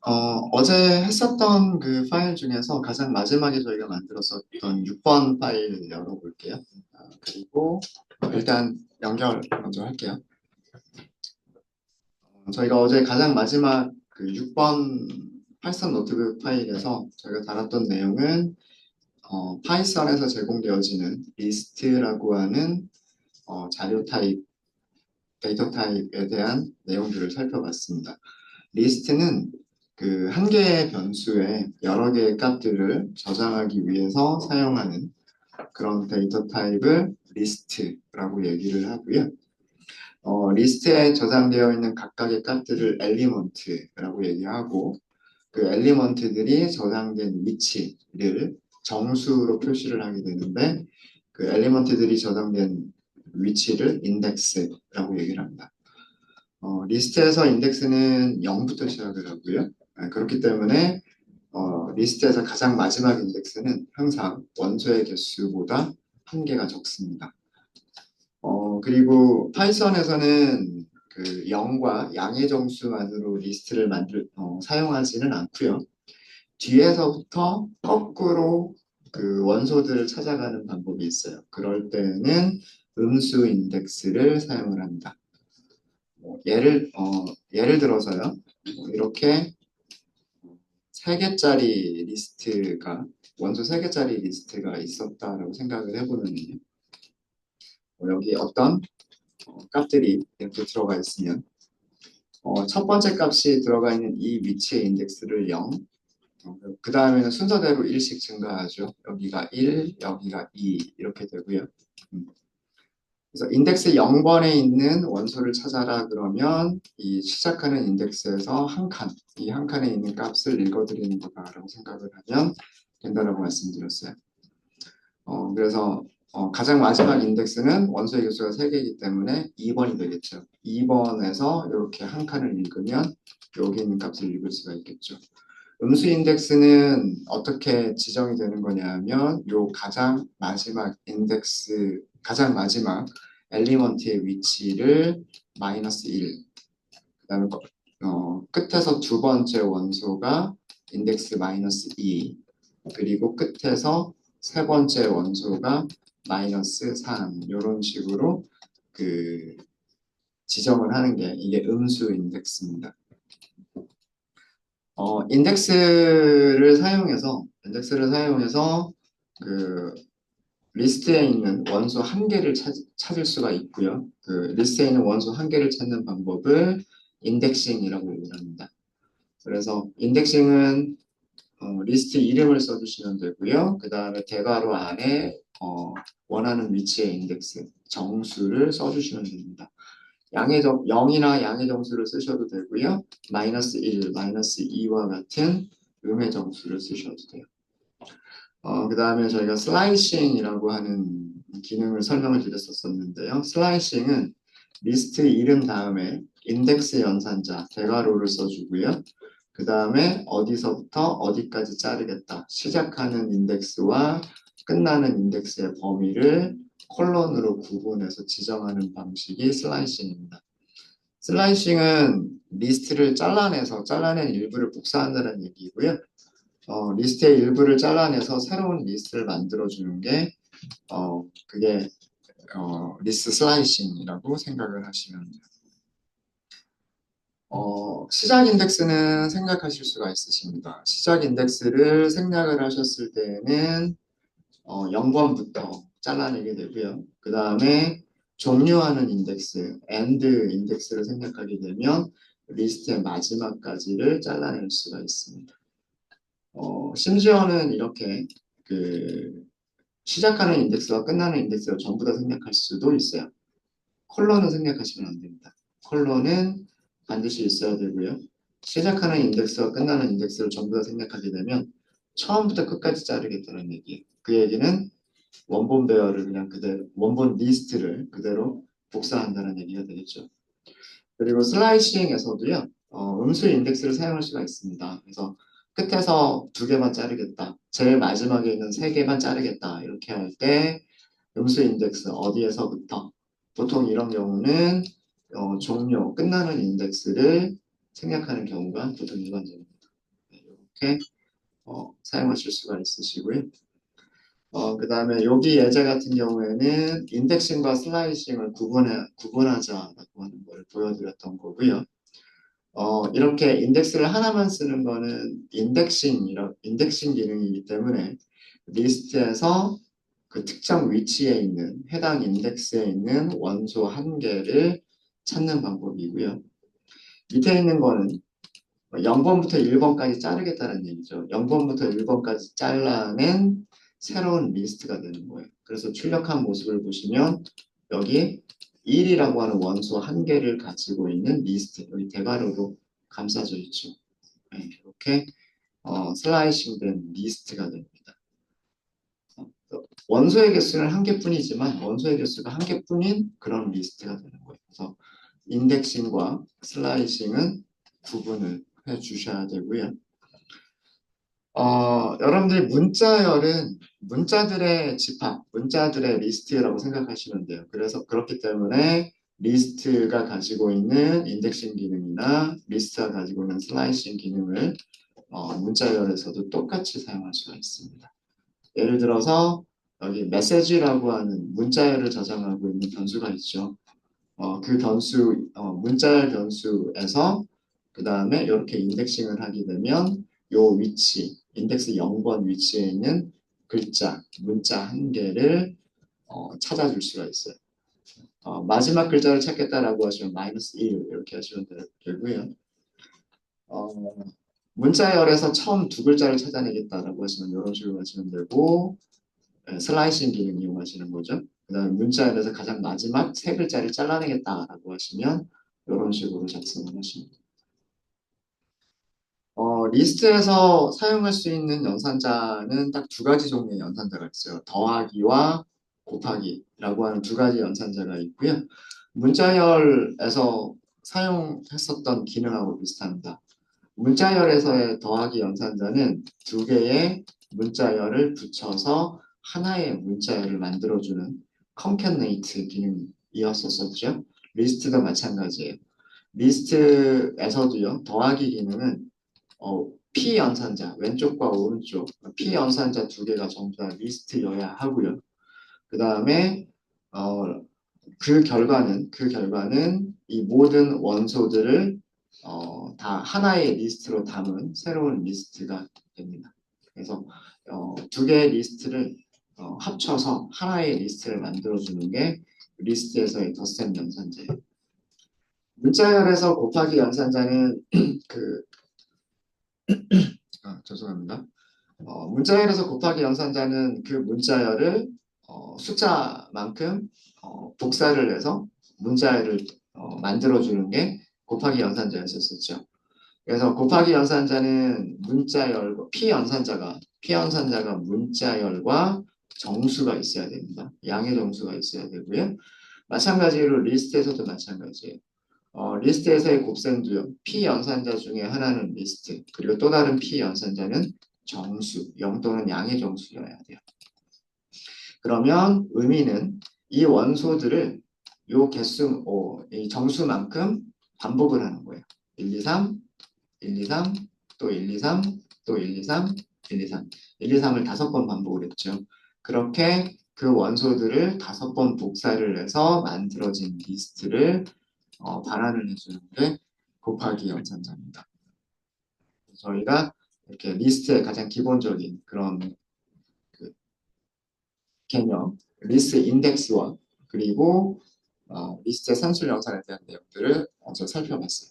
어제 했었던 그 파일 중에서 가장 마지막에 저희가 만들었었던 6번 파일 열어볼게요. 그리고 일단 연결 먼저 할게요. 저희가 어제 가장 마지막 그 6번 파이썬 노트북 파일에서 저희가 다뤘던 내용은 파이썬에서 제공되어지는 리스트라고 하는 자료 타입, 데이터 타입에 대한 내용들을 살펴봤습니다. 리스트는 그 한 개의 변수에 여러 개의 값들을 저장하기 위해서 사용하는 그런 데이터 타입을 리스트라고 얘기를 하고요. 리스트에 저장되어 있는 각각의 값들을 엘리먼트라고 얘기하고 그 엘리먼트들이 저장된 위치를 정수로 표시를 하게 되는데 그 엘리먼트들이 저장된 위치를 인덱스라고 얘기를 합니다. 리스트에서 인덱스는 0부터 시작을 하고요. 그렇기 때문에 리스트에서 가장 마지막 인덱스는 항상 원소의 개수보다 한 개가 적습니다. 그리고 파이썬에서는 그 0과 양의 정수만으로 리스트를 사용하지는 않고요. 뒤에서부터 거꾸로 그 원소들을 찾아가는 방법이 있어요. 그럴 때는 음수 인덱스를 사용을 합니다. 예를 들어서요. 이렇게 3개짜리 리스트가, 원소 3개짜리 리스트가 있었다라고 생각을 해보면요. 여기 어떤 값들이 이렇게 들어가 있으면, 첫 번째 값이 들어가 있는 이 위치의 인덱스를 0, 그 다음에는 순서대로 1씩 증가하죠. 여기가 1, 여기가 2 이렇게 되고요. 음. 그래서 인덱스 0번에 있는 원소를 찾아라 그러면 이 시작하는 인덱스에서 한 칸, 이 한 칸에 있는 값을 읽어드리는 거다라고 생각을 하면 된다라고 말씀드렸어요. 그래서 가장 마지막 인덱스는 원소의 개수가 3개이기 때문에 2번이 되겠죠. 2번에서 이렇게 한 칸을 읽으면 여기 있는 값을 읽을 수가 있겠죠. 음수 인덱스는 어떻게 지정이 되는 거냐면 요 가장 마지막 인덱스, 가장 마지막 엘리먼트의 위치를 마이너스 1, 그다음에 끝에서 두 번째 원소가 인덱스 마이너스 2, 그리고 끝에서 세 번째 원소가 마이너스 3 이런 식으로 그 지정을 하는 게 이게 음수 인덱스입니다. 인덱스를 사용해서 그 리스트에 있는 원소 한 개를 찾을 수가 있고요. 그 리스트에 있는 원소 한 개를 찾는 방법을 인덱싱이라고 얘기를 합니다. 그래서 인덱싱은 리스트 이름을 써주시면 되고요. 그 다음에 대괄호 안에 원하는 위치의 인덱스 정수를 써주시면 됩니다. 0이나 양의 정수를 쓰셔도 되고요. 마이너스 1, 마이너스 2와 같은 음의 정수를 쓰셔도 돼요. 그 다음에 저희가 슬라이싱이라고 하는 기능을 설명을 드렸었는데요. 슬라이싱은 리스트 이름 다음에 인덱스 연산자, 대괄호를 써주고요. 그 다음에 어디서부터 어디까지 자르겠다. 시작하는 인덱스와 끝나는 인덱스의 범위를 콜론으로 구분해서 지정하는 방식이 슬라이싱입니다. 슬라이싱은 리스트를 잘라낸 일부를 복사한다는 얘기고요. 리스트의 일부를 잘라내서 새로운 리스트를 만들어주는 게 그게 리스트 슬라이싱이라고 생각을 하시면 돼요. 시작 인덱스는 생각하실 수가 있으십니다. 시작 인덱스를 생략을 하셨을 때에는 0번부터 잘라내게 되고요. 그 다음에 종료하는 인덱스, end 인덱스를 생략하게 되면 리스트의 마지막까지를 잘라낼 수가 있습니다. 심지어는 이렇게 그 시작하는 인덱스와 끝나는 인덱스를 전부 다 생략할 수도 있어요. 컬러는 생략하시면 안 됩니다. 컬러는 반드시 있어야 되고요. 시작하는 인덱스와 끝나는 인덱스를 전부 다 생략하게 되면 처음부터 끝까지 자르겠다는 얘기예요. 그 얘기는 원본 배열을 그냥 그대로, 원본 리스트를 그대로 복사한다는 얘기가 되겠죠. 그리고 슬라이싱에서도요, 음수 인덱스를 사용할 수가 있습니다. 그래서 끝에서 2개만 자르겠다. 제일 마지막에 있는 3개만 자르겠다. 이렇게 할 때 음수 인덱스 어디에서부터 보통 이런 경우는 종료, 끝나는 인덱스를 생략하는 경우가 보통 일반적입니다. 이렇게 사용하실 수가 있으시고요. 그 다음에 여기 예제 같은 경우에는 인덱싱과 슬라이싱을 구분하자라고 하는 걸 보여드렸던 거고요. 이렇게 인덱스를 하나만 쓰는 거는 인덱싱 기능이기 때문에 리스트에서 그 특정 위치에 있는 해당 인덱스에 있는 원소 한 개를 찾는 방법이고요. 밑에 있는 거는 0번부터 1번까지 자르겠다는 얘기죠. 0번부터 1번까지 잘라낸 새로운 리스트가 되는 거예요. 그래서 출력한 모습을 보시면 여기 1이라고 하는 원소 한 개를 가지고 있는 리스트, 여기 대괄호로 감싸져 있죠. 네, 이렇게 슬라이싱된 리스트가 됩니다. 원소의 개수는 한 개뿐이지만 원소의 개수가 한 개뿐인 그런 리스트가 되는 거예요. 그래서 인덱싱과 슬라이싱은 구분을 해 주셔야 되고요. 여러분들이 문자열은 문자들의 집합, 문자들의 리스트라고 생각하시면 돼요. 그래서 그렇기 때문에 리스트가 가지고 있는 인덱싱 기능이나 리스트가 가지고 있는 슬라이싱 기능을 문자열에서도 똑같이 사용할 수가 있습니다. 예를 들어서 여기 메시지라고 하는 문자열을 저장하고 있는 변수가 있죠. 그 변수, 문자열 변수에서 그 다음에 이렇게 인덱싱을 하게 되면 요 위치, 인덱스 0번 위치에 있는 글자, 문자 한 개를 찾아줄 수가 있어요. 마지막 글자를 찾겠다라고 하시면 -1 이렇게 하시면 되고요. 어, 문자열에서 처음 두 글자를 찾아내겠다라고 하시면 이런 식으로 하시면 되고 슬라이싱 기능 이용하시는 거죠. 그 다음에 문자열에서 가장 마지막 세 글자를 잘라내겠다라고 하시면 이런 식으로 작성을 하시면 돼요. 리스트에서 사용할 수 있는 연산자는 딱 두 가지 종류의 연산자가 있어요. 더하기와 곱하기라고 하는 두 가지 연산자가 있고요. 문자열에서 사용했었던 기능하고 비슷합니다. 문자열에서의 더하기 연산자는 두 개의 문자열을 붙여서 하나의 문자열을 만들어주는 컨캐네이트 기능이었었죠. 리스트도 마찬가지예요. 리스트에서도요, 더하기 기능은 P 연산자, 왼쪽과 오른쪽, P 연산자 두 개가 전부 다 리스트여야 하고요. 그 다음에 그 결과는 이 모든 원소들을 다 하나의 리스트로 담은 새로운 리스트가 됩니다. 그래서 두 개의 리스트를 합쳐서 하나의 리스트를 만들어주는 게 리스트에서의 덧셈 연산자예요. 문자열에서 곱하기 연산자는 죄송합니다. 문자열에서 곱하기 연산자는 그 문자열을 숫자만큼 복사를 해서 문자열을 만들어주는 게 곱하기 연산자였었죠. 그래서 곱하기 연산자는 문자열, P 연산자가 문자열과 정수가 있어야 됩니다. 양의 정수가 있어야 되고요. 마찬가지로 리스트에서도 마찬가지예요. 리스트에서의 곱셈도요. P 연산자 중에 하나는 리스트, 그리고 또 다른 P 연산자는 정수, 0 또는 양의 정수여야 돼요. 그러면 의미는 이 원소들을 요 개수, 이 정수만큼 반복을 하는 거예요. 1, 2, 3, 1, 2, 3, 또 1, 2, 3, 또 1, 2, 3, 1, 2, 3. 1, 2, 3을 5번 반복을 했죠. 그렇게 그 원소들을 5번 복사를 해서 만들어진 리스트를 반환을 해주는 게 곱하기 연산자입니다. 저희가 이렇게 리스트의 가장 기본적인 그런 그 개념, 리스트 인덱스와 그리고 리스트의 산술 연산에 대한 내용들을 먼저 살펴봤어요.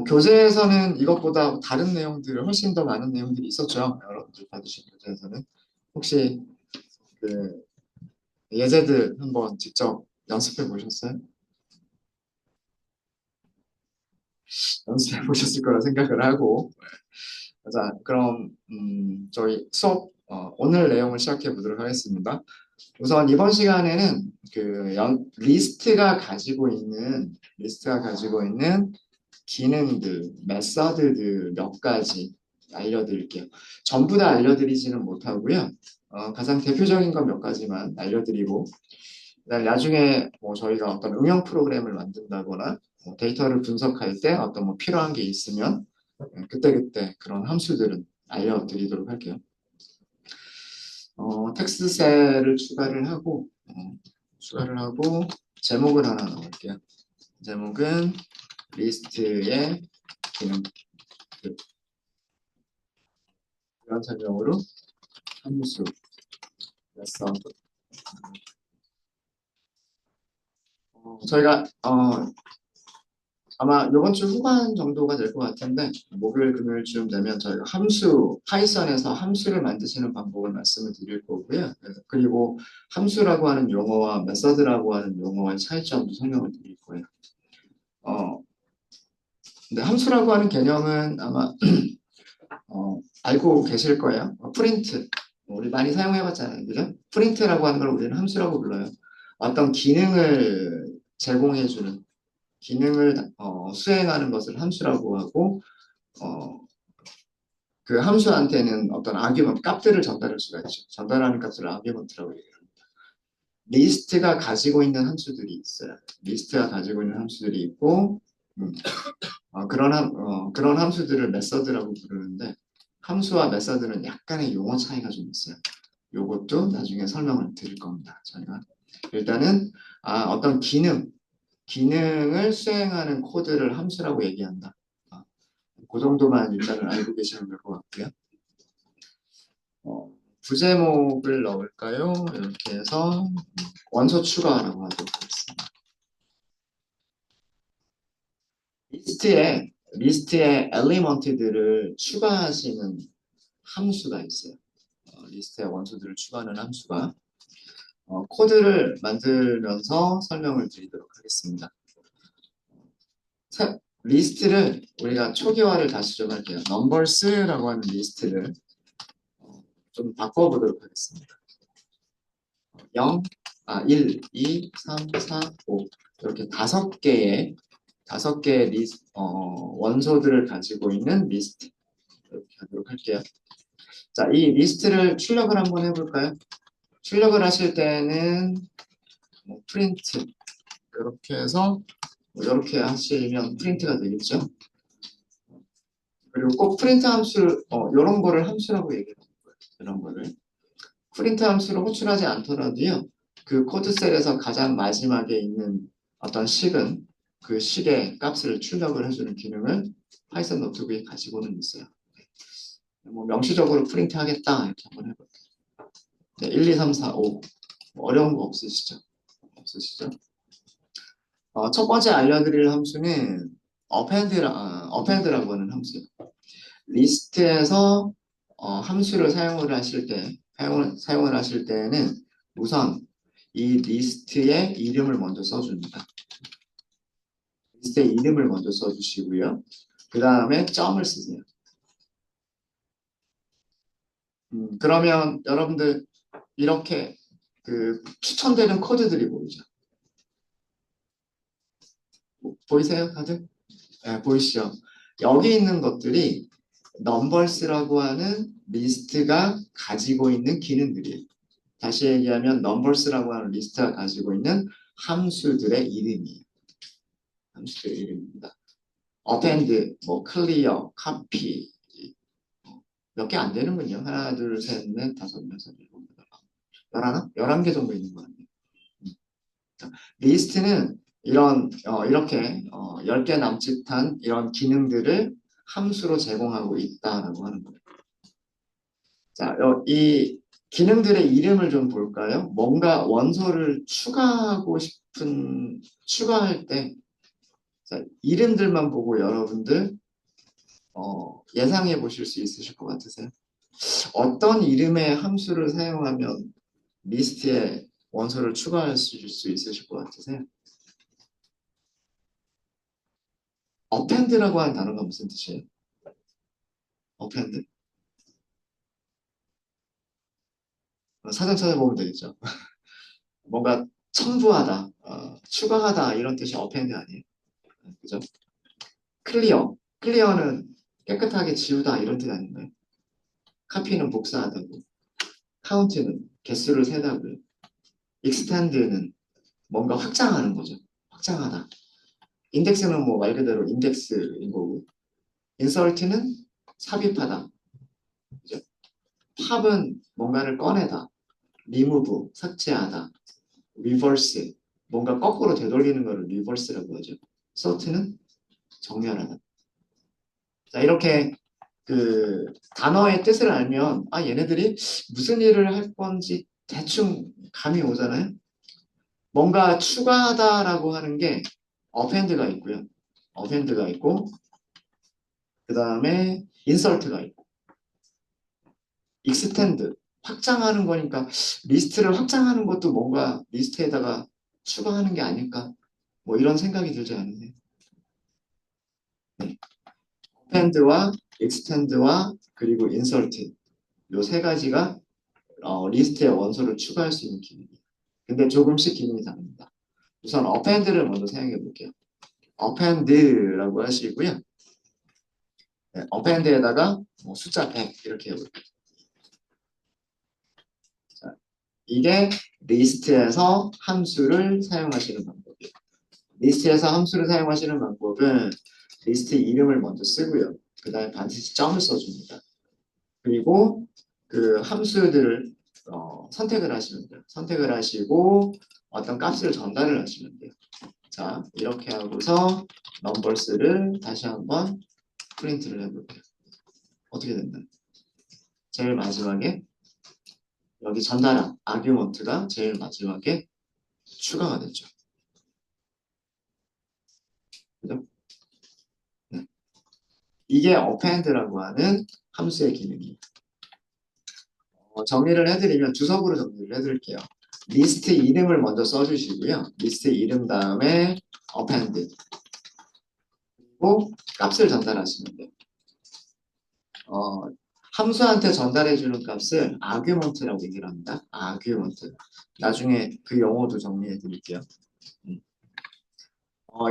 교재에서는 이것보다 다른 내용들을 훨씬 더 많은 내용들이 있었죠. 여러분들 받으신 교재에서는 혹시 그 예제들 한번 직접 연습해 보셨어요? 연습해 보셨을 거라 생각을 하고 자 그럼 저희 수업 오늘 내용을 시작해 보도록 하겠습니다. 우선 이번 시간에는 리스트가 가지고 있는 기능들, 메서드들 몇 가지 알려드릴게요. 전부 다 알려드리지는 못하고요. 가장 대표적인 건 몇 가지만 알려드리고 그다음에 나중에 뭐 저희가 어떤 응용 프로그램을 만든다거나 데이터를 분석할 때 어떤 뭐 필요한 게 있으면 그때그때 그런 함수들은 알려드리도록 할게요. 텍스트셀을 추가를 하고 제목을 하나 넣을게요. 제목은 리스트의 기능 이런 설명으로 함수 메서드 저희가 아마 이번 주 후반 정도가 될 것 같은데 목요일 금요일쯤 되면 저희가 파이썬에서 함수를 만드시는 방법을 말씀을 드릴 거고요. 그리고 함수라고 하는 용어와 메서드라고 하는 용어의 차이점도 설명을 드릴 거예요. 근데 함수라고 하는 개념은 아마 알고 계실 거예요. 프린트 우리 많이 사용해봤잖아요, 그죠? 프린트라고 하는 걸 우리는 함수라고 불러요. 어떤 기능을 제공해주는 기능을 수행하는 것을 함수라고 하고 어, 그 함수한테는 어떤 아규먼트, 값들을 전달할 수가 있죠. 전달하는 값을 아규먼트라고 얘기합니다. 리스트가 가지고 있는 함수들이 있어요. 리스트가 가지고 있는 함수들이 있고 그런 함수들을 메서드라고 부르는데 함수와 메서드는 약간의 용어 차이가 좀 있어요. 요것도 나중에 설명을 드릴 겁니다. 저희가 일단은 어떤 기능을 수행하는 코드를 함수라고 얘기한다. 그 정도만 일단은 알고 계시면 될 것 같고요. 부제목을 넣을까요? 이렇게 해서 원소 추가라고 하도록 하겠습니다. 리스트에 엘리먼트들을 추가하시는 함수가 있어요. 리스트에 원소들을 추가하는 함수가 코드를 만들면서 설명을 드리도록 하겠습니다. 리스트를 우리가 초기화를 다시 좀 할게요. numbers라고 하는 리스트를 좀 바꿔보도록 하겠습니다. 1, 2, 3, 4, 5 이렇게 다섯 개의 원소들을 가지고 있는 리스트 이렇게 하도록 할게요. 자, 이 리스트를 출력을 한번 해볼까요? 출력을 하실 때는 프린트 이렇게 해서 이렇게 하시면 프린트가 되겠죠. 그리고 꼭 프린트 함수 이런 거를 함수라고 얘기하는 거예요. 이런 거를 프린트 함수를 호출하지 않더라도요. 그 코드셀에서 가장 마지막에 있는 어떤 식은 그 식의 값을 출력을 해주는 기능을 파이썬 노트북에 가지고는 있어요. 뭐 명시적으로 프린트 하겠다 이렇게 한번 해볼게요. 네, 1, 2, 3, 4, 5 어려운 거 없으시죠? 첫 번째 알려드릴 함수는 append라고 하는 함수예요. 리스트에서 함수를 사용을 하실 때는 우선 이 리스트의 이름을 먼저 써줍니다. 리스트의 이름을 먼저 써주시고요. 그 다음에 점을 쓰세요. 그러면 여러분들 이렇게 그 추천되는 코드들이 보이죠? 보이세요, 다들? 네, 보이시죠? 여기 있는 것들이 넘버스라고 하는 리스트가 가지고 있는 기능들이에요. 다시 얘기하면 넘버스라고 하는 리스트가 가지고 있는 함수들의 이름이에요. 함수들의 이름입니다. append, clear, copy 몇 개 안 되는군요. 하나, 둘, 셋, 넷, 다섯, 여섯, 일곱, 여덟, 아홉, 11개 정도 있는 거 같네요. 리스트는 이렇게 10개 남짓한 이런 기능들을 함수로 제공하고 있다라고 하는 거예요. 자, 이 기능들의 이름을 좀 볼까요? 뭔가 원소를 추가할 때 자, 이름들만 보고 여러분들 예상해 보실 수 있으실 것 같으세요? 어떤 이름의 함수를 사용하면 리스트에 원소를 추가할 수 있으실 것 같으세요? append라고 하는 단어가 무슨 뜻이에요? append? 사전 찾아보면 되겠죠. 뭔가 첨부하다, 추가하다 이런 뜻이 append 아니에요? 그죠? 클리어는 깨끗하게 지우다 이런 뜻 아닌가요? 카피는 복사하다고, 카운트는 개수를 세다고요. 익스텐드는 뭔가 확장하는 거죠. 확장하다. 인덱스는 뭐 말 그대로 인덱스인 거고, insert는 삽입하다. 그죠? 팝은 뭔가를 꺼내다. remove, 삭제하다. reverse, 뭔가 거꾸로 되돌리는 것을 reverse라고 하죠. sort는 정렬하다. 자, 이렇게 그 단어의 뜻을 알면 아 얘네들이 무슨 일을 할 건지 대충 감이 오잖아요. 뭔가 추가하다라고 하는 게 append가 있고요. append가 있고 그 다음에 insert가 있고 extend 확장하는 거니까 리스트를 확장하는 것도 뭔가 리스트에다가 추가하는 게 아닐까 뭐 이런 생각이 들지 않으세요? 네. append와 extend와 그리고 insert 요 세 가지가 리스트에 원소를 추가할 수 있는 기능이에요. 근데 조금씩 기능이 다릅니다. 우선 append를 먼저 사용해 볼게요. append라고 하시고요. 네, append에다가 뭐 숫자 100 이렇게 해볼게요. 자, 이게 리스트에서 함수를 사용하시는 방법이에요. 리스트에서 함수를 사용하시는 방법은 리스트 이름을 먼저 쓰고요. 그 다음에 반드시 점을 써줍니다. 그리고 그 함수들을 선택을 하시면 돼요. 선택을 하시고 어떤 값을 전달을 하시면 돼요. 자, 이렇게 하고서 넘버스를 다시 한번 프린트를 해볼게요. 어떻게 됐나요? 제일 마지막에 여기 전달한 아규먼트가 제일 마지막에 추가가 됐죠. 그죠? 네. 이게 append라고 하는 함수의 기능이에요. 정리를 해드리면 주석으로 정리를 해드릴게요. 리스트 이름을 먼저 써주시고요. 리스트 이름 다음에 append 그리고 값을 전달하시면 돼요. 함수한테 전달해주는 값을 아규먼트라고 얘기를 합니다. 아규먼트. 나중에 그 용어도 정리해 드릴게요.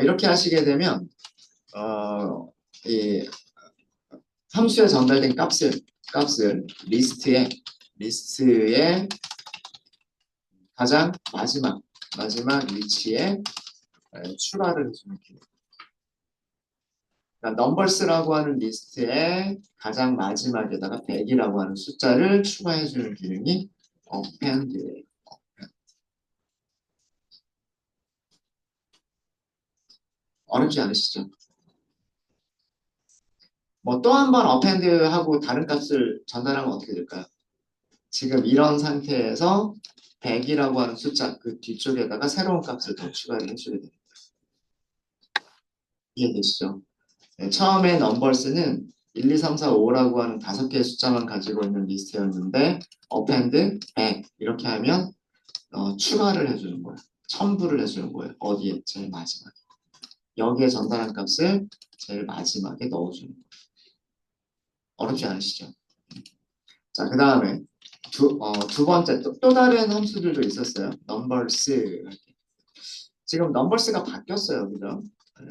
이렇게 하시게 되면 이 함수에 전달된 값을 리스트의 가장 마지막 위치에 추가를 해주는 기능. 그러니까 넘버스라고 하는 리스트의 가장 마지막에다가 100이라고 하는 숫자를 추가해주는 기능이 append예요. 어렵지 않으시죠? 뭐 또 한 번 append하고 다른 값을 전달하면 어떻게 될까요? 지금 이런 상태에서 100이라고 하는 숫자 그 뒤쪽에다가 새로운 값을 더 추가를 해주게 됩니다. 이해되시죠? 네, 처음에 넘버스는 1, 2, 3, 4, 5라고 하는 5개의 숫자만 가지고 있는 리스트였는데 append 100 이렇게 하면 추가를 해주는 거예요. 첨부를 해주는 거예요. 어디에? 제일 마지막에. 여기에 전달한 값을 제일 마지막에 넣어주는 거예요. 어렵지 않으시죠? 자, 그 다음에 두 번째 또 다른 함수들도 있었어요. numbers. 지금 넘버스가 바뀌었어요. 그죠?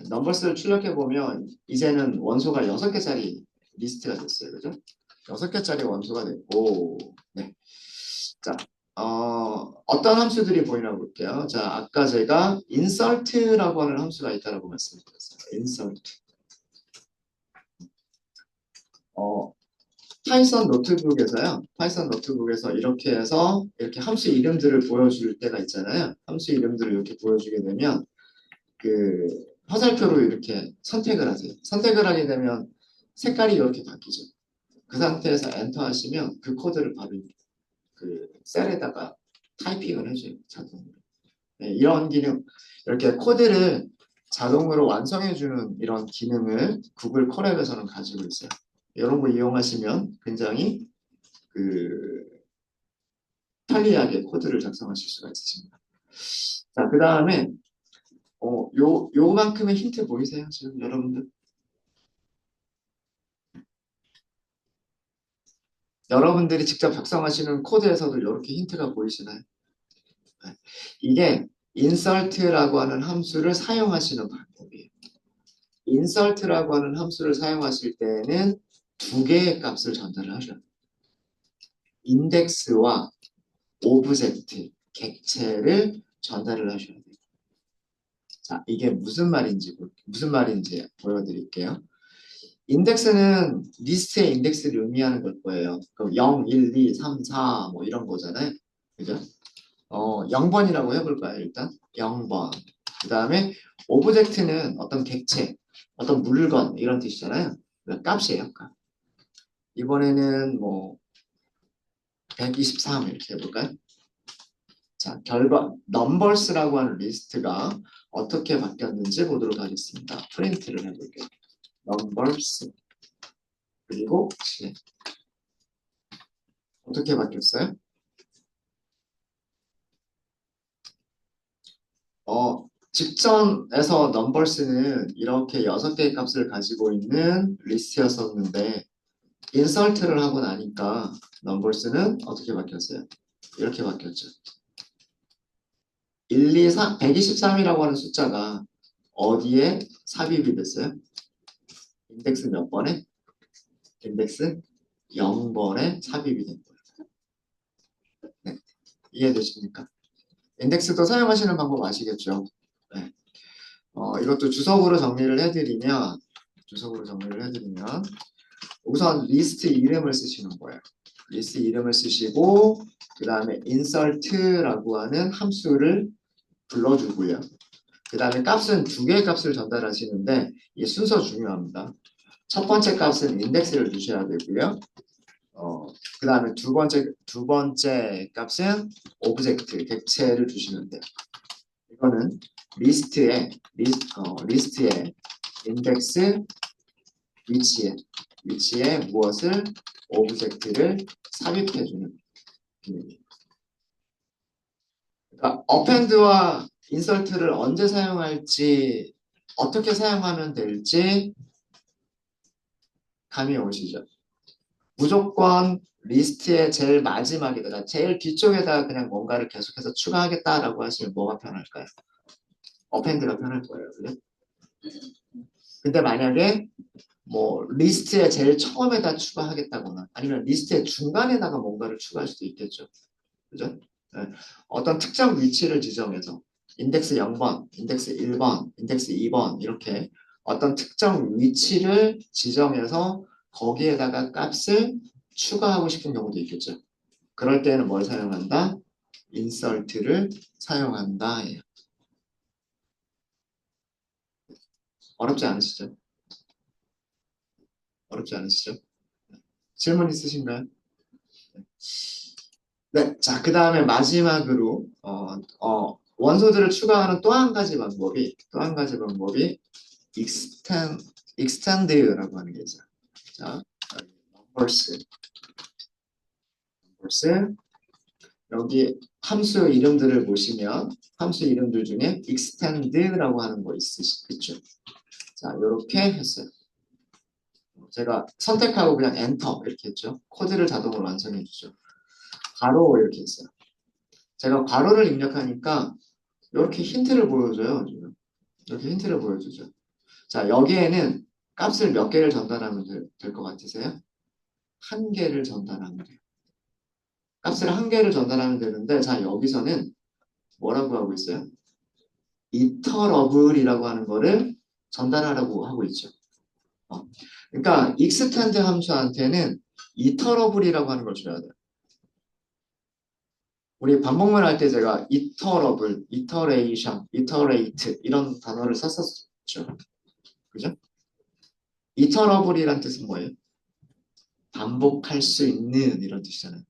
넘버스를 출력해보면 이제는 원소가 6개짜리 리스트가 됐어요. 그죠? 6개짜리 원소가 됐고 네. 자, 어떤 함수들이 보이나 볼게요. 자, 아까 제가 insert라고 하는 함수가 있다고 말씀드렸어요. insert. 파이썬 노트북에서 이렇게 해서 이렇게 함수 이름들을 보여줄 때가 있잖아요. 함수 이름들을 이렇게 보여주게 되면 그 화살표로 이렇게 선택을 하세요. 선택을 하게 되면 색깔이 이렇게 바뀌죠. 그 상태에서 엔터 하시면 그 코드를 바로 그 셀에다가 타이핑을 해줘요. 자동으로. 네, 이런 기능, 이렇게 코드를 자동으로 완성해주는 이런 기능을 구글 콜앱에서는 가지고 있어요. 이런 거 이용하시면 굉장히 그 편리하게 코드를 작성하실 수가 있으십니다. 자, 그 다음에 요만큼의 힌트 보이세요? 지금 여러분들? 여러분들이 직접 작성하시는 코드에서도 이렇게 힌트가 보이시나요? 네. 이게 insert라고 하는 함수를 사용하시는 방법이에요. insert라고 하는 함수를 사용하실 때는 두 개의 값을 전달을 하셔야 돼요. 인덱스와 오브젝트, 객체를 전달을 하셔야 돼요. 자, 이게 무슨 말인지 보여드릴게요. 인덱스는 리스트의 인덱스를 의미하는 걸 거예요. 그럼 0, 1, 2, 3, 4 뭐 이런 거잖아요. 그죠? 0번이라고 해볼까요, 일단? 0번. 그 다음에 오브젝트는 어떤 객체, 어떤 물건 이런 뜻이잖아요. 그러니까 값이에요, 값. 이번에는 뭐 123 이렇게 해볼까요? 자, 결과 넘버스라고 하는 리스트가 어떻게 바뀌었는지 보도록 하겠습니다. 프린트를 해볼게요. 넘버스 그리고 어떻게 바뀌었어요? 직전에서 넘버스는 이렇게 6개의 값을 가지고 있는 리스트였었는데 인설트를 하고 나니까 넘버스는 어떻게 바뀌었어요? 이렇게 바뀌었죠. 1, 2, 3, 123이라고 하는 숫자가 어디에 삽입이 됐어요? 인덱스 몇 번에? 인덱스 0번에 삽입이 된 거예요. 네. 이해되십니까? 인덱스도 사용하시는 방법 아시겠죠? 네. 이것도 주석으로 정리를 해드리면 우선 리스트 이름을 쓰시는 거예요. 리스트 이름을 쓰시고 그 다음에 insert라고 하는 함수를 불러주고요. 그 다음에 값은 2개의 값을 전달하시는데 이 순서 중요합니다. 첫 번째 값은 인덱스를 주셔야 되고요. 그 다음에 두 번째 값은 오브젝트, 객체를 주시면 돼요. 이거는 리스트의 인덱스 위치에 무엇을 오브젝트를 삽입해주는 기능입니다. 그러니까 어펜드와 인설트를 언제 사용할지 어떻게 사용하면 될지 감이 오시죠? 무조건 리스트의 제일 마지막에다가 제일 뒤쪽에다가 그냥 뭔가를 계속해서 추가하겠다라고 하시면 뭐가 편할까요? 어펜드가 편할 거예요. 그죠? 근데 만약에 뭐 리스트의 제일 처음에다 추가하겠다거나 아니면 리스트의 중간에다가 뭔가를 추가할 수도 있겠죠. 그죠? 네. 어떤 특정 위치를 지정해서 인덱스 0번, 인덱스 1번, 인덱스 2번 이렇게 어떤 특정 위치를 지정해서 거기에다가 값을 추가하고 싶은 경우도 있겠죠. 그럴 때는 뭘 사용한다? insert를 사용한다. 예요. 어렵지 않으시죠? 어렵지 않으시죠? 질문 있으신가요? 네, 자, 그 다음에 마지막으로 원소들을 추가하는 또 한 가지 방법이 extend라고 하는 게 있어요. 자, numbers 여기 함수 이름들을 보시면 함수 이름들 중에 extend라고 하는 거 있죠. 자, 이렇게 했어요. 제가 선택하고 그냥 엔터 이렇게 했죠. 코드를 자동으로 완성해 주죠. 괄호 이렇게 했어요. 제가 괄호를 입력하니까 이렇게 힌트를 보여줘요. 지금. 이렇게 힌트를 보여주죠. 자, 여기에는 값을 몇 개를 전달하면 될 것 같으세요? 한 개를 전달하면 돼요. 값을 한 개를 전달하면 되는데, 자, 여기서는 뭐라고 하고 있어요? 이터러블이라고 하는 거를 전달하라고 하고 있죠. 그러니까 extend 함수한테는 이터러블이라고 하는 걸 줘야 돼요. 우리 반복문 할 때 제가 이터러블, 이터레이션, 이터레이트 이런 단어를 썼었죠. 그죠? 이터러블이란 뜻은 뭐예요? 반복할 수 있는 이런 뜻이잖아요.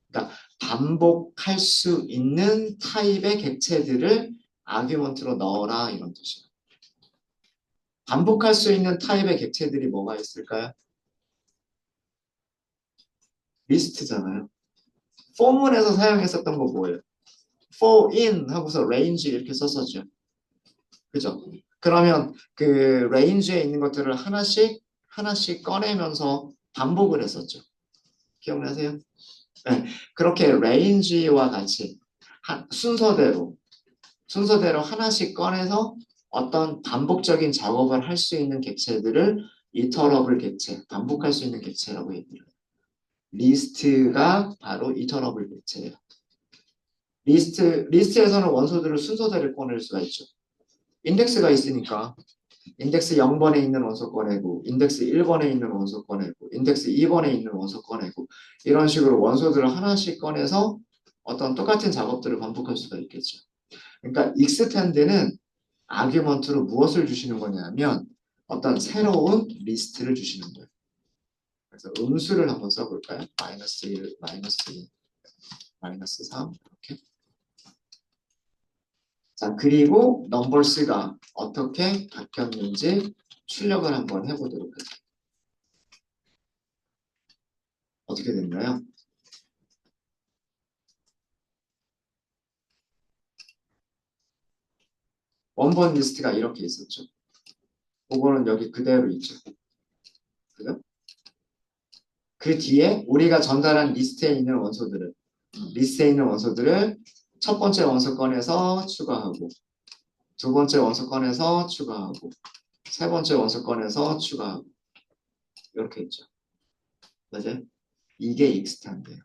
그러니까 반복할 수 있는 타입의 객체들을 아규먼트로 넣어라 이런 뜻이에요. 반복할 수 있는 타입의 객체들이 뭐가 있을까요? 리스트잖아요. 포문에서 사용했었던 거 뭐예요? for in 하고서 range 이렇게 썼었죠. 그죠? 그러면 그 range에 있는 것들을 하나씩 꺼내면서 반복을 했었죠. 기억나세요? 네, 그렇게 range와 같이 순서대로 하나씩 꺼내서 어떤 반복적인 작업을 할 수 있는 객체들을 이터러블 객체, 반복할 수 있는 객체라고 얘기해요. 리스트가 바로 이터러블 객체예요. 리스트에서는 원소들을 순서대로 꺼낼 수가 있죠. 인덱스가 있으니까 인덱스 0번에 있는 원소 꺼내고, 인덱스 1번에 있는 원소 꺼내고, 인덱스 2번에 있는 원소 꺼내고, 이런 식으로 원소들을 하나씩 꺼내서 어떤 똑같은 작업들을 반복할 수가 있겠죠. 그러니까 익스텐드는 아규먼트로 무엇을 주시는 거냐면 어떤 새로운 리스트를 주시는 거예요. 그래서 음수를 한번 써볼까요? 마이너스 1, 마이너스 2, 마이너스 3 이렇게. 자, 그리고 넘버스가 어떻게 바뀌었는지 출력을 한번 해보도록 할게요. 어떻게 됐나요? 원본 리스트가 이렇게 있었죠. 그거는 여기 그대로 있죠. 그죠? 그 뒤에 우리가 전달한 리스트에 있는 원소들을 첫 번째 원소 꺼내서 추가하고, 두 번째 원소 꺼내서 추가하고, 세 번째 원소 꺼내서 추가하고, 이렇게 있죠. 맞아요? 이게 익스텐드예요.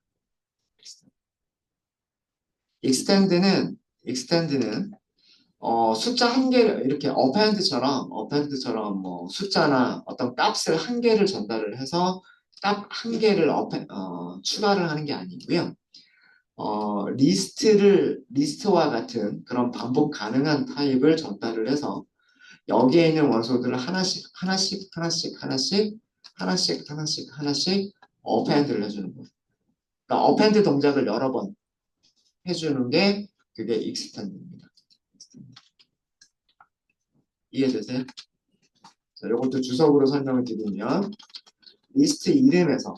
익스텐드는 숫자 한 개를 이렇게 어펜드처럼 뭐 숫자나 어떤 값을 한 개를 전달을 해서 값 한 개를 추가를 하는 게 아니고요. 리스트와 같은 그런 반복 가능한 타입을 전달을 해서 여기에 있는 원소들을 하나씩 어펜드를 해주는 거예요. 그러니까 어펜드 동작을 여러 번 해주는 게 그게 익스텐드입니다. 이해되세요? 자, 이것도 주석으로 설명을 드리면 리스트 이름에서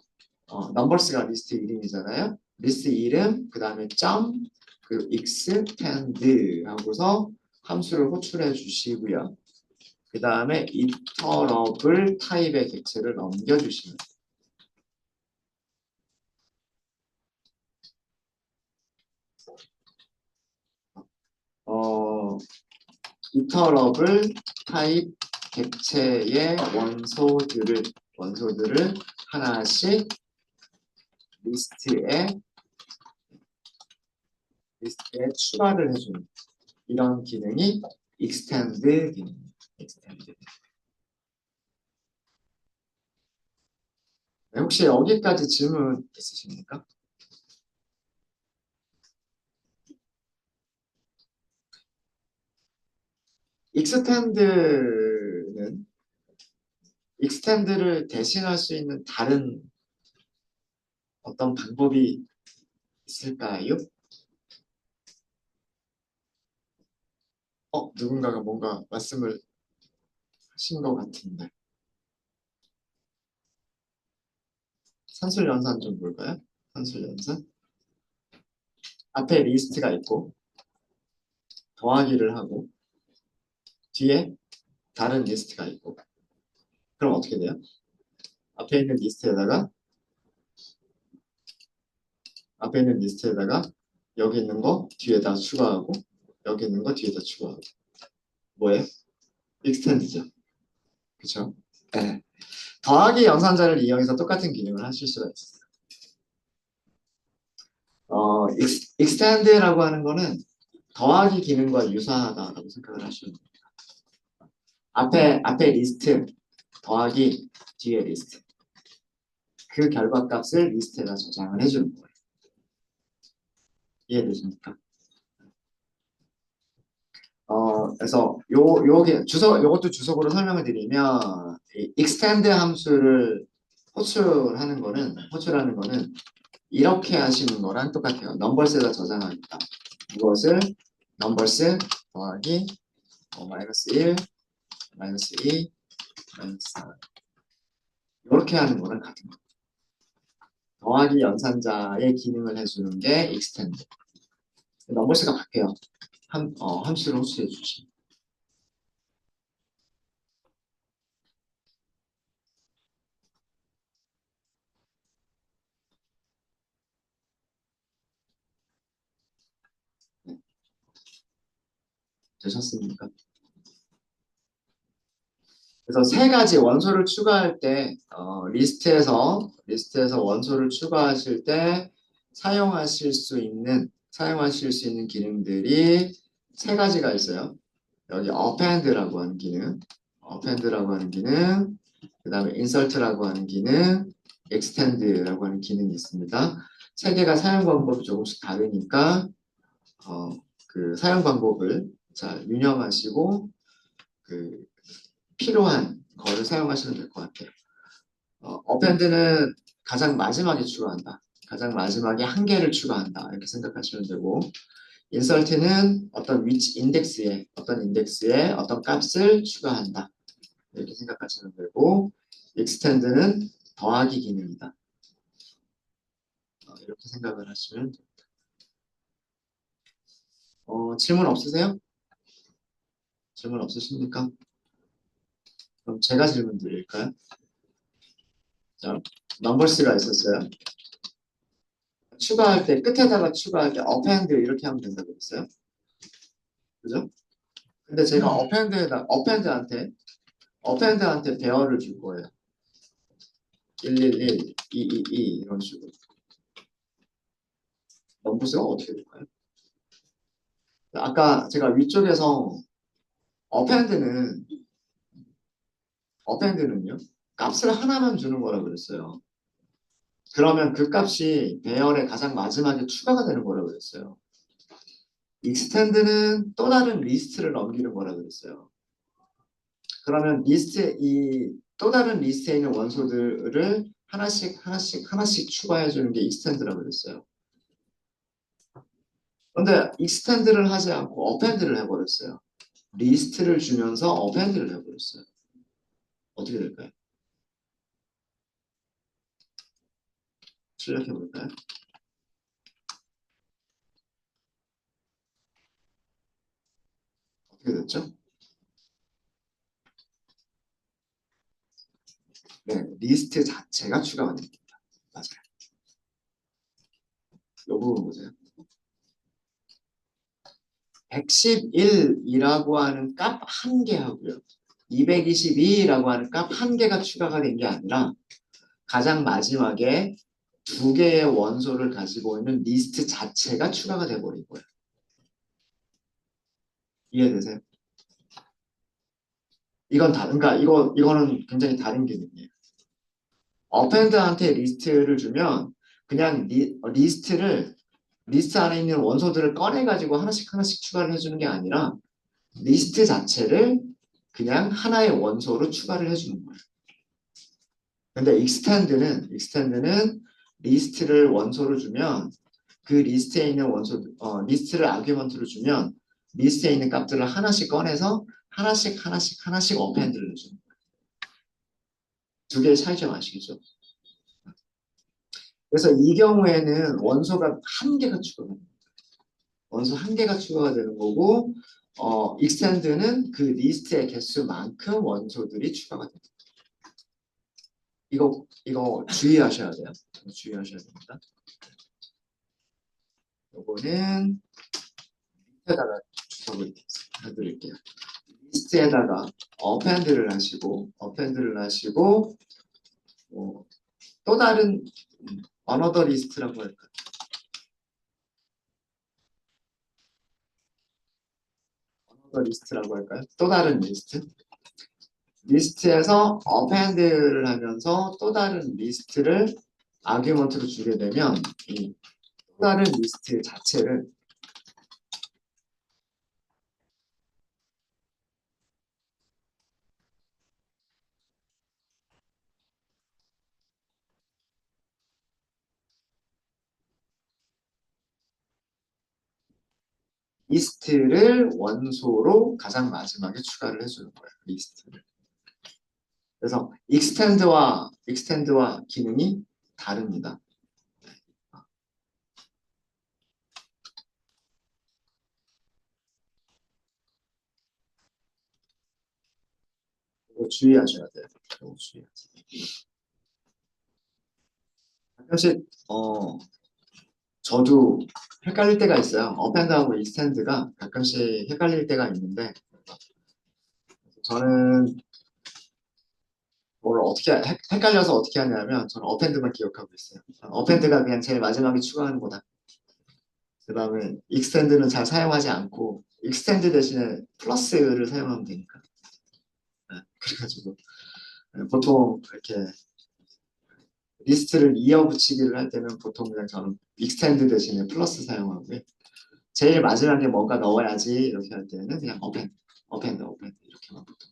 넘버스가 리스트 이름이잖아요. 리스트 이름 그 다음에 점 그 익스텐드 하고서 함수를 호출해 주시고요. 그 다음에 이터러블 타입의 객체를 넘겨주시면 이터러블 타입 객체의 원소들을 하나씩 리스트에 추가를 해주는 이런 기능이 extend 기능입니다. extend. 네, 혹시 여기까지 질문 있으십니까? extend는 extend를 대신할 수 있는 다른 어떤 방법이 있을까요? 누군가가 뭔가 말씀을 하신 것 같은데. 산술연산 좀 볼까요? 산술연산. 앞에 리스트가 있고 더하기를 하고 뒤에 다른 리스트가 있고 그럼 어떻게 돼요? 앞에 있는 리스트에다가 여기 있는 거 뒤에다 추가하고 여기 있는 거 뒤에다 추가하고 뭐예요? 익스텐드죠. 그쵸? 네. 더하기 연산자를 이용해서 똑같은 기능을 하실 수가 있어요. 익스텐드라고 하는 거는 더하기 기능과 유사하다라고 생각을 하시면 돼요. 앞에 리스트 더하기 뒤에 리스트 그 결과값을 리스트에다 저장을 해주는 거예요. 이해되십니까? 그래서 요것도 주석으로 설명을 드리면 이 extend 함수를 호출하는 거는 이렇게 하시는 거랑 똑같아요. 넘버스에다 저장하겠다. 이것을 넘버스 더하기 마이너스 1, 마이너스 2, 마이너스 4 이렇게 하는 거랑 같은 거. 더하기 연산자의 기능을 해주는 게 extend. 넘버스가 바뀌어요. 함수를 호출해 주시. 네. 되셨습니까? 그래서 세 가지 원소를 추가할 때 리스트에서 원소를 추가하실 때 사용하실 수 있는 기능들이 세 가지가 있어요. 여기 append라고 하는 기능, append라고 하는 기능, 그 다음에 insert라고 하는 기능, extend라고 하는 기능이 있습니다. 세 개가 사용 방법이 조금씩 다르니까 그 사용 방법을 잘 유념하시고 그 필요한 거를 사용하시면 될 것 같아요. append는 가장 마지막에 추가한다. 가장 마지막에 한 개를 추가한다. 이렇게 생각하시면 되고, insert는 어떤 위치 어떤 인덱스에 어떤 값을 추가한다. 이렇게 생각하시면 되고, extend는 더하기 기능이다. 이렇게 생각을 하시면 됩니다. 질문 없으세요? 질문 없으십니까? 그럼 제가 질문 드릴까요? 자, 넘버스가 있었어요. 추가할 때 끝에다가 추가할 때 append 이렇게 하면 된다고 했어요. 그죠? 근데 제가 append한테 배열을 줄 거예요. 111, 222 이런 식으로. 넘버스가 어떻게 될까요? 아까 제가 위쪽에서 append는 append는요 값을 하나만 주는 거라 그랬어요. 그러면 그 값이 배열의 가장 마지막에 추가가 되는 거라 그랬어요. extend는 또 다른 리스트를 넘기는 거라 그랬어요. 그러면 이 또 다른 리스트에 있는 원소들을 하나씩 추가해 주는 게 extend라고 그랬어요. 그런데 extend를 하지 않고 append를 해버렸어요. 리스트를 주면서 append를 해버렸어요. 어떻게 될까요? 출력해 볼까요? 어떻게 됐죠? 네, 리스트 자체가 추가가 됩니다. 맞아요. 이 부분 보세요. 111이라고 하는 값 한 개하고요. 222라고 하는 값 한 개가 추가가 된 게 아니라 가장 마지막에 두 개의 원소를 가지고 있는 리스트 자체가 추가가 돼버린 거예요. 이해되세요? 그러니까 이거는 굉장히 다른 개념이에요. append한테 리스트를 주면 그냥 리스트 안에 있는 원소들을 꺼내가지고 하나씩 추가를 해주는 게 아니라 리스트 자체를 그냥 하나의 원소로 추가를 해주는 거예요. 근데 extend는 리스트를 원소로 주면 그 리스트에 있는 리스트를 아규먼트로 주면 리스트에 있는 값들을 하나씩 꺼내서 하나씩 append를 해주는 거예요. 두 개의 차이점 아시겠죠? 그래서 이 경우에는 원소가 한 개가 추가가 됩니다. 원소 한 개가 추가가 되는 거고, extend는 그 리스트의 개수만큼 원소들이 추가가 됩니다. 이거 주의하셔야 돼요. 주의하셔야 됩니다. 요거는 밑에다가 주석을 해드릴게요. 리스트에다가 append를 하시고, 또 다른 another list라고 할까요? another list라고 할까요? 또 다른 리스트에서 append를 하면서 또 다른 리스트를 아규먼트로 주게 되면 이 또 다른 리스트 자체를 리스트를 원소로 가장 마지막에 추가를 해주는 거예요. 리스트를. 그래서 extend와 기능이 다릅니다. 이거 주의하셔야 돼요. 이거 주의하세요. 가끔씩 저도 헷갈릴 때가 있어요. append하고 extend가 가끔씩 헷갈릴 때가 있는데 저는 뭘 헷갈려서 어떻게 하냐면 저는 append만 기억하고 있어요. append가 그냥 제일 마지막에 추가하는 거다. 그 다음에 extend는 잘 사용하지 않고 extend 대신에 플러스를 사용하면 되니까. 그래가지고 보통 이렇게 리스트를 이어붙이기를 할 때는 보통 그냥 저는 익스텐드 대신에 플러스 사용하고요. 제일 마지막에 뭔가 넣어야지 이렇게 할 때는 그냥 어펜드 이렇게만 보통.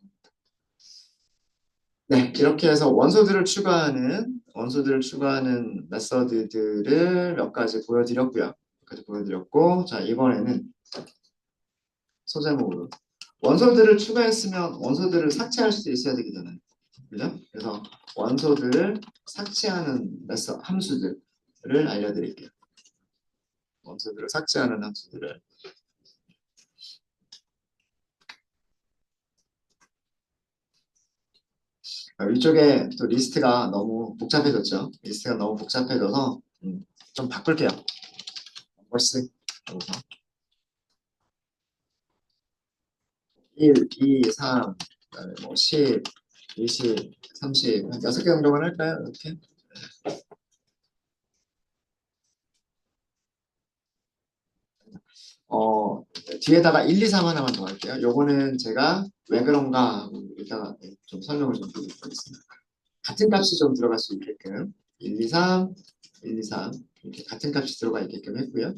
네, 이렇게 해서 원소들을 추가하는 메서드들을 몇 가지 보여드렸고요. 몇 가지 보여드렸고, 자 이번에는 소제목으로 원소들을 추가했으면 원소들을 삭제할 수도 있어야 되잖아요. 그죠? 그래서 원소들을 삭제하는 함수들을 알려드릴게요. 원소들을 삭제하는 함수들을. 위쪽에 또 리스트가 너무 복잡해졌죠. 리스트가 너무 복잡해져서 좀 바꿀게요. 벌써 여기서 1, 2, 3, 그다음에 뭐 10, 20, 30, 한 6개 정도만 할까요? 이렇게. 어, 뒤에다가 1, 2, 3 하나만 더 할게요. 요거는 제가 왜 그런가 하고 이따가 좀 설명을 좀 드리도록 하겠습니다. 같은 값이 좀 들어갈 수 있게끔 1, 2, 3, 1, 2, 3 이렇게 같은 값이 들어가 있게끔 했고요.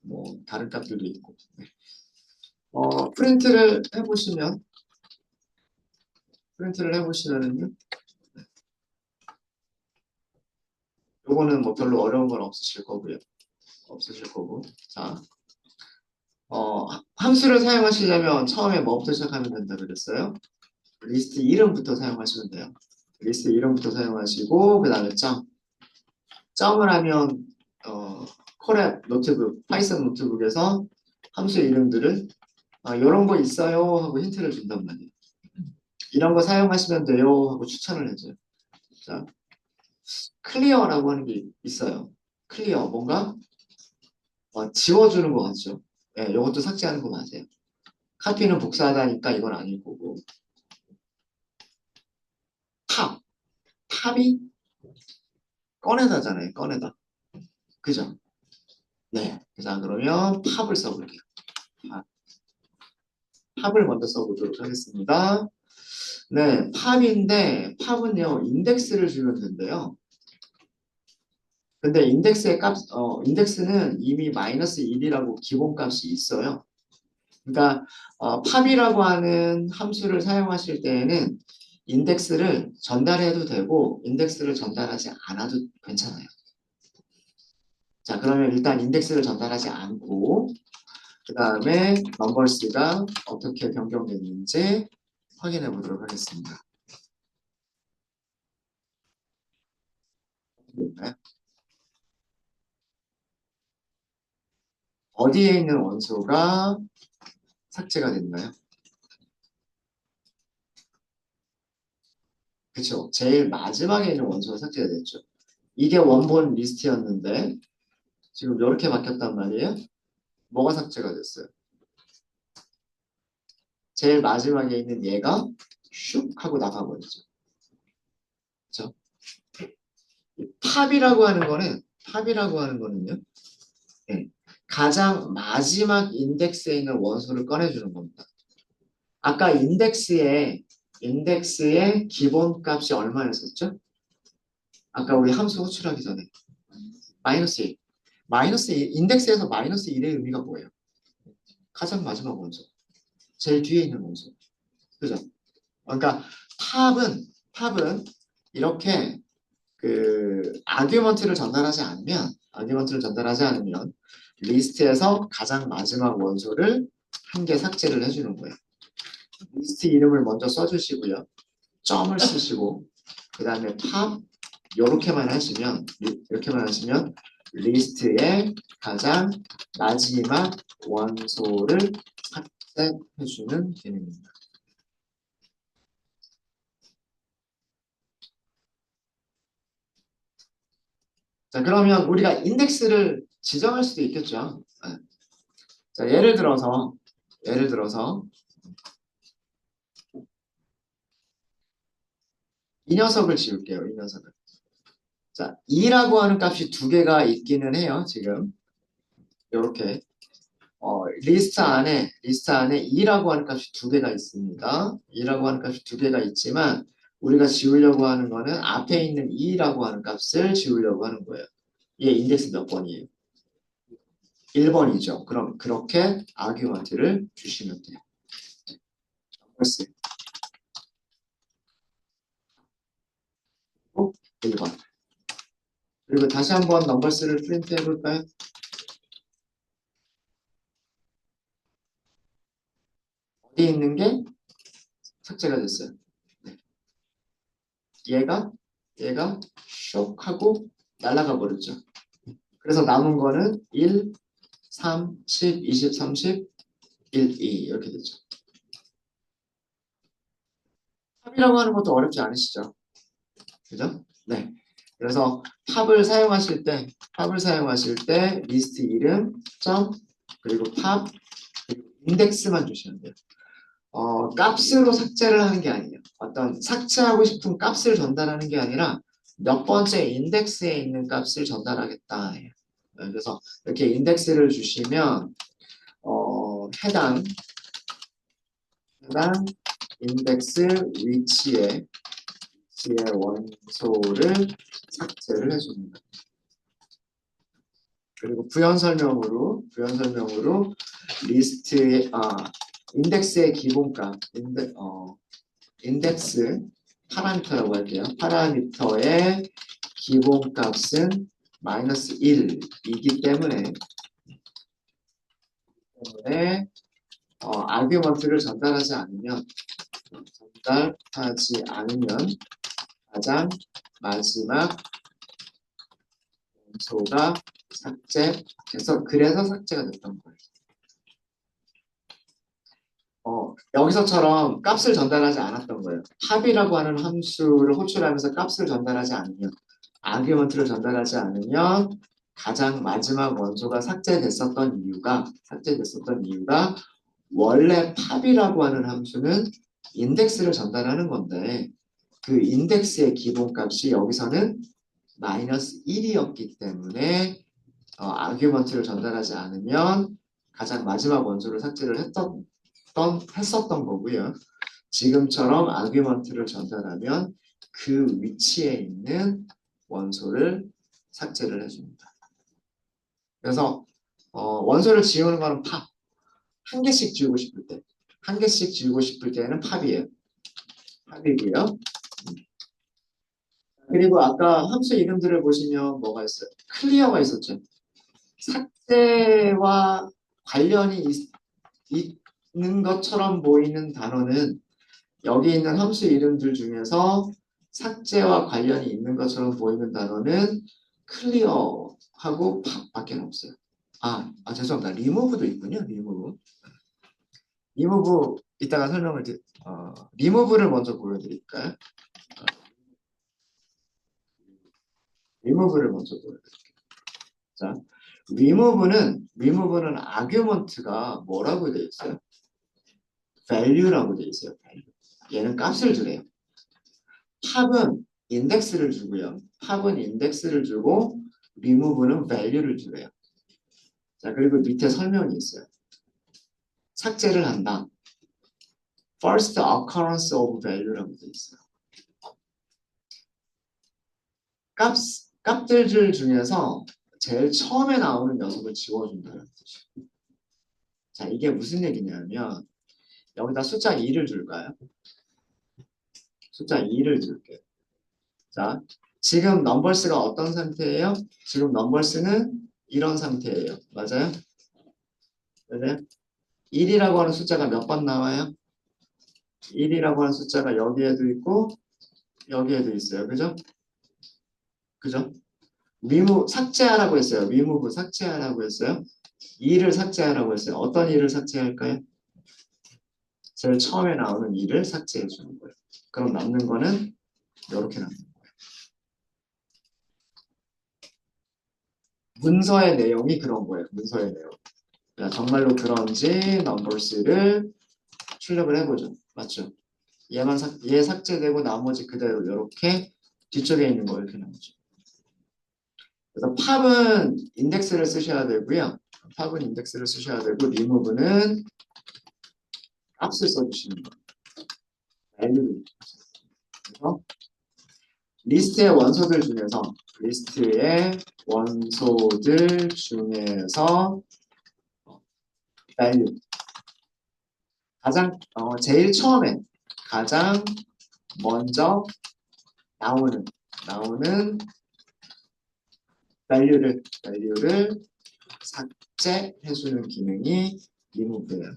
뭐 다른 값들도 있고. 네. 프린트를 해보시면은요. 요거는 뭐 별로 어려운 건 없으실 거고요. 자, 함수를 사용하시려면 처음에 뭐부터 시작하면 된다 그랬어요? 리스트 이름부터 사용하시면 돼요. 리스트 이름부터 사용하시고 그 다음에 점을 하면 콜앱 노트북, 파이썬 노트북에서 함수 이름들을 이런 거 있어요 하고 힌트를 준단 말이에요. 이런 거 사용하시면 돼요 하고 추천을 해줘요. 자, 클리어라고 하는 게 있어요. 클리어 뭔가 지워주는 거 같죠? 네, 이것도 삭제하는 거 맞아요. 카피는 복사하다니까 이건 아닐 거고. 탑, 탑이 꺼내다잖아요. 꺼내다. 그죠? 네. 자, 그러면 팝을 써볼게요. 팝. 팝을 먼저 써보도록 하겠습니다. 네, 팝인데 팝은요 인덱스를 주면 된대요. 근데 인덱스는 이미 마이너스 1이라고 기본값이 있어요. 그러니까 팝이라고 하는 함수를 사용하실 때에는 인덱스를 전달해도 되고 인덱스를 전달하지 않아도 괜찮아요. 자, 그러면 일단 인덱스를 전달하지 않고 그 다음에 넘버스가 어떻게 변경됐는지 확인해 보도록 하겠습니다. 네. 어디에 있는 원소가 삭제가 됐나요? 그쵸. 제일 마지막에 있는 원소가 삭제가 됐죠. 이게 원본 리스트였는데 지금 이렇게 바뀌었단 말이에요. 뭐가 삭제가 됐어요? 제일 마지막에 있는 얘가 슉 하고 나가버리죠. 그쵸? 팝이라고 하는 거는요. 네. 가장 마지막 인덱스에 있는 원소를 꺼내주는 겁니다. 아까 인덱스의 기본값이 얼마였었죠? 아까 우리 함수 호출하기 전에 마이너스 1. 인덱스에서 마이너스 1의 의미가 뭐예요? 가장 마지막 원소. 제일 뒤에 있는 원소. 그죠? 그러니까 탑은 이렇게 아규먼트를 전달하지 않으면 리스트에서 가장 마지막 원소를 한 개 삭제를 해주는 거예요. 리스트 이름을 먼저 써주시고요. 점을 쓰시고 그 다음에 팝 이렇게만 하시면 리스트의 가장 마지막 원소를 삭제해주는 기능입니다. 자, 그러면 우리가 인덱스를 지정할 수도 있겠죠. 네. 자, 예를 들어서 이 녀석을 지울게요. 이 녀석을. 자, 2라고 하는 값이 두 개가 있기는 해요. 지금 이렇게 리스트 안에 2라고 하는 값이 두 개가 있습니다. 2라고 하는 값이 두 개가 있지만 우리가 지우려고 하는 거는 앞에 있는 2라고 하는 값을 지우려고 하는 거예요. 얘 인덱스 몇 번이에요? 1번이죠. 그럼 그렇게 아규먼트를 주시면 돼요. 글쎄, 1번. 그리고 다시 한번 넘버스를 프린트 해볼까요? 어디 있는 게 삭제가 됐어요. 네. 얘가 쇽 하고 날아가 버렸죠. 그래서 남은 거는 1, 3, 10, 20, 30, 1, 2 이렇게 되죠. 팝이라고 하는 것도 어렵지 않으시죠? 그죠? 네. 그래서 팝을 사용하실 때 리스트 이름, 점, 그리고 팝, 그리고 인덱스만 주시면 돼요. 값으로 삭제를 하는 게 아니에요. 어떤 삭제하고 싶은 값을 전달하는 게 아니라 몇 번째 인덱스에 있는 값을 전달하겠다. 그래서 이렇게 인덱스를 주시면 해당 인덱스 위치의 원소를 삭제를 해줍니다. 그리고 부연 설명으로 리스트의 인덱스의 기본값 인덱스 파라미터라고 할게요. 파라미터의 기본값은 -1이기 때문에 아규먼트를 전달하지 않으면 가장 마지막 원소가 그래서 삭제가 됐던 거예요. 여기서처럼 값을 전달하지 않았던 거예요. 팝이라고 하는 함수를 호출하면서 값을 전달하지 않으면, 아규먼트를 전달하지 않으면 가장 마지막 원소가 삭제됐었던 이유가 원래 팝이라고 하는 함수는 인덱스를 전달하는 건데 그 인덱스의 기본값이 여기서는 -1이었기 때문에 아규먼트를 전달하지 않으면 가장 마지막 원소를 삭제를 했었던 거고요. 지금처럼 아규먼트를 전달하면 그 위치에 있는 원소를 삭제를 해줍니다. 그래서 원소를 지우는 거는 팝. 한 개씩 지우고 싶을 때는 팝이에요. 팝이고요. 그리고 아까 함수 이름들을 보시면 뭐가 있어요? 클리어가 있었죠. 삭제와 관련이 있는 것처럼 보이는 단어는 여기 있는 함수 이름들 중에서 삭제와 관련이 있는 것처럼 보이는 단어는 클리어하고 팝밖에 없어요. 죄송합니다. 리무브도 있군요. 리무브 이따가 리무브를 먼저 보여드릴까요? 리무브를 먼저 보여드릴게요. 자, 리무브는 아규먼트가 뭐라고 되어 있어요? value라고 되어 있어요. value. 얘는 값을 주래요. 팝은 인덱스를 주고요. 팝은 인덱스를 주고 remove는 value를 주래요. 자, 그리고 밑에 설명이 있어요. 삭제를 한다. first occurrence of value라고 되어 있어요. 값들 중에서 제일 처음에 나오는 녀석을 지워준다는 뜻이에요. 자, 이게 무슨 얘기냐면 여기다 숫자 2를 줄까요? 숫자 2를 줄게요. 자, 지금 넘버스가 어떤 상태예요? 지금 넘버스는 이런 상태예요. 맞아요? 맞아요? 1이라고 하는 숫자가 몇 번 나와요? 1이라고 하는 숫자가 여기에도 있고 여기에도 있어요. 그죠? 그죠? 삭제하라고 했어요. 리무브 삭제하라고 했어요. 2를 삭제하라고 했어요. 어떤 2를 삭제할까요? 제일 처음에 나오는 2를 삭제해 주는 거예요. 그럼 남는 거는 이렇게 남는 거예요. 문서의 내용이 그런 거예요. 문서의 내용. 정말로 그런지 넘버스를 출력을 해보죠. 맞죠? 얘 삭제되고 나머지 그대로 이렇게 뒤쪽에 있는 거 이렇게 나오죠. 그래서 팝은 인덱스를 쓰셔야 되고요. 팝은 인덱스를 쓰셔야 되고 리무브는 값을 써주시는 거예요. value를. 그래서 리스트의 원소들 중에서 value 가장 제일 처음에 가장 먼저 나오는 value를 삭제해주는 기능이 remove예요.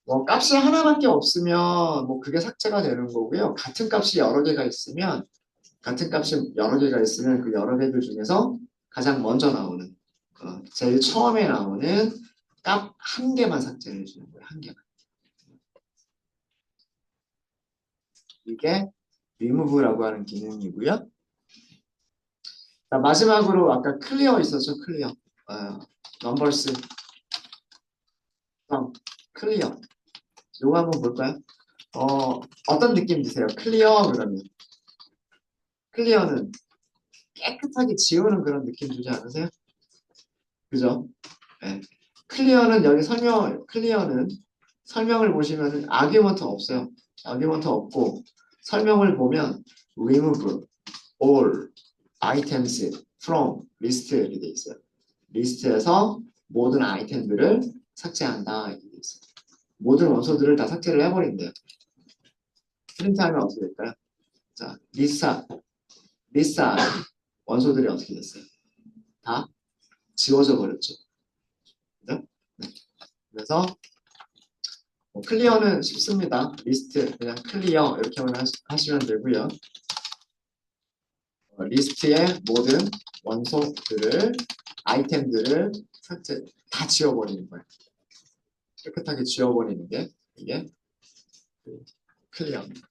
뭐 값이 하나밖에 없으면 뭐 그게 삭제가 되는 거고요. 같은 값이 여러 개가 있으면 그 여러 개들 중에서 가장 먼저 나오는 제일 처음에 나오는 값 한 개만 삭제해 주는 거예요. 한 개만. 이게 remove라고 하는 기능이고요. 자, 마지막으로 아까 클리어 있었죠? 클리어. 넘버스 클리어. 이거 한번 볼까요? 어떤 느낌 드세요? 클리어 그러면 클리어는 깨끗하게 지우는 그런 느낌 주지 않으세요? 그죠? 네. 클리어는 설명을 보시면 아규먼트 없어요. 아규먼트 없고 설명을 보면 remove all items from list 이렇게 돼 있어요. 리스트에서 모든 아이템들을 삭제한다 이렇게 돼 있어요. 모든 원소들을 다 삭제를 해버린대요. 프린트하면 어떻게 될까요? 자, 리스트 안에 원소들이 어떻게 됐어요? 다 지워져 버렸죠. 그죠? 네. 그래서 클리어는 쉽습니다. 리스트 그냥 클리어 이렇게만 하시면 되고요. 리스트의 모든 원소들을 아이템들을 삭제 다 지워버리는 거예요. 깨끗하게 지워버리는 게 이게 클리어입니다.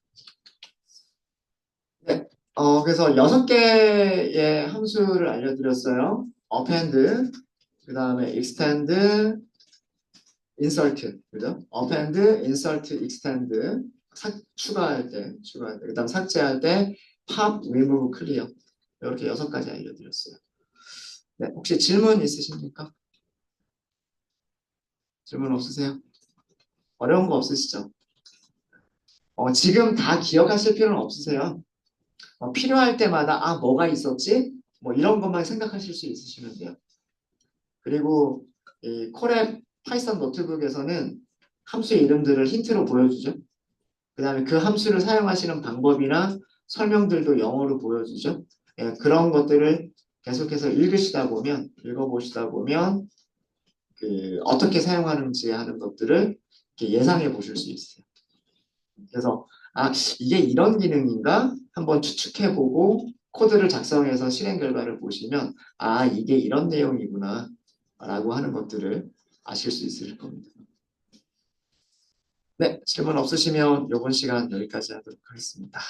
네, 그래서 6개의 함수를 알려드렸어요. append, 그 다음에 extend, insert, 그죠? append, insert, extend, 추가할 때, 그 다음 삭제할 때, pop, remove, clear. 이렇게 6가지 알려드렸어요. 네, 혹시 질문 있으십니까? 질문 없으세요? 어려운 거 없으시죠? 지금 다 기억하실 필요는 없으세요. 필요할 때마다 뭐가 있었지? 뭐 이런 것만 생각하실 수 있으시면 돼요. 그리고 이 콜앱 파이썬 노트북에서는 함수의 이름들을 힌트로 보여주죠. 그 다음에 그 함수를 사용하시는 방법이나 설명들도 영어로 보여주죠. 예, 그런 것들을 계속해서 읽어보시다 보면 어떻게 사용하는지 하는 것들을 이렇게 예상해 보실 수 있어요. 그래서 이게 이런 기능인가 한번 추측해보고 코드를 작성해서 실행 결과를 보시면 이게 이런 내용이구나 라고 하는 것들을 아실 수 있을 겁니다. 네, 질문 없으시면 이번 시간 여기까지 하도록 하겠습니다.